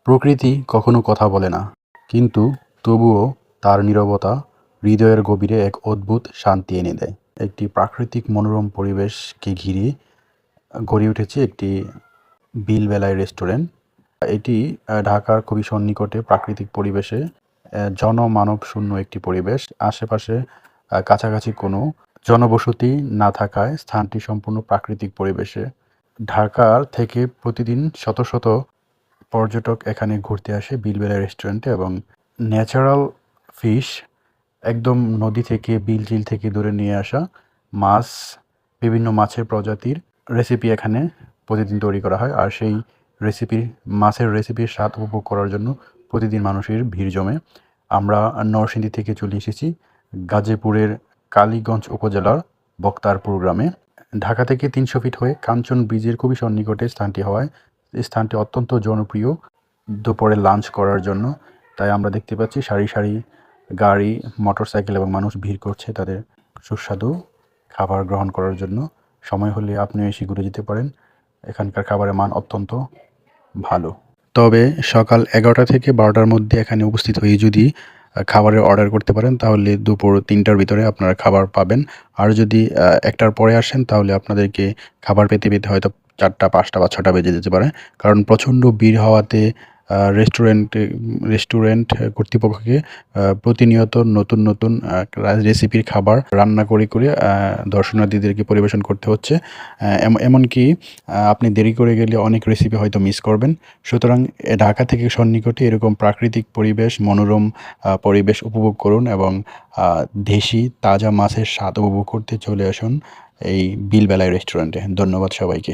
প্রকৃতি কখনো কথা বলে না, কিন্তু তবুও তার নীরবতা হৃদয়ের গভীরে এক অদ্ভুত শান্তি এনে দেয়। একটি প্রাকৃতিক মনোরম পরিবেশকে ঘিরে গড়ে উঠেছে একটি বিলবেলায় রেস্টুরেন্ট। এটি ঢাকার খুবই সন্নিকটে প্রাকৃতিক পরিবেশে জনমানবশূন্য একটি পরিবেশ। আশেপাশে কাছাকাছি কোনো জনবসতি না থাকায় স্থানটি সম্পূর্ণ প্রাকৃতিক পরিবেশে। ঢাকার থেকে প্রতিদিন শত শত পর্যটক এখানে ঘুরতে আসে বিলবেলা রেস্টুরেন্টে, এবং ন্যাচারাল ফিশ, একদম নদী থেকে বিল-টিল থেকে ধরে নিয়ে আসা মাছ, বিভিন্ন মাছের প্রজাতির রেসিপি এখানে প্রতিদিন তৈরি করা হয়। আর সেই মাছের রেসিপির স্বাদ উপভোগ করার জন্য প্রতিদিন মানুষের ভিড় জমে। আমরা নরসিংদী থেকে চলে এসেছি গাজীপুরের কালীগঞ্জ উপজেলার বক্তারপুর গ্রামে। ঢাকা থেকে ৩০০ ফিট হয়ে কাঞ্চন ব্রিজের খুবই সন্নিকটে স্থানটি হওয়ায় এই স্থানটি অত্যন্ত জনপ্রিয় দুপুরে লাঞ্চ করার জন্য। তাই আমরা দেখতে পাচ্ছি সারি সারি গাড়ি, মোটরসাইকেল এবং মানুষ ভিড় করছে তাদের সুস্বাদু খাবার গ্রহণ করার জন্য। সময় হলে আপনিও এসে ঘুরে যেতে পারেন। এখানকার খাবারের মান অত্যন্ত ভালো। তবে সকাল ১১টা থেকে ১২টার মধ্যে এখানে উপস্থিত হয়ে যদি খাবারের অর্ডার করতে পারেন, তাহলে দুপুর ৩টার ভিতরে আপনারা খাবার পাবেন। আর যদি ১টার পরে আসেন, তাহলে আপনাদেরকে খাবার পেতে পেতে হয়তো ৪টা, ৫টা বা ৬টা বেজে যেতে পারে। কারণ প্রচণ্ড ভিড় হওয়াতে রেস্টুরেন্ট কর্তৃপক্ষকে প্রতিনিয়ত নতুন নতুন রেসিপির খাবার রান্না করে দর্শনার্থীদেরকে পরিবেশন করতে হচ্ছে। এমনকি আপনি দেরি করে গেলে অনেক রেসিপি হয়তো মিস করবেন। সুতরাং ঢাকা থেকে সন্নিকটে এরকম প্রাকৃতিক পরিবেশ, মনোরম পরিবেশ উপভোগ করুন এবং দেশি তাজা মাছের স্বাদ উপভোগ করতে চলে আসুন এই বিলবেলায় রেস্টুরেন্টে। ধন্যবাদ সবাইকে।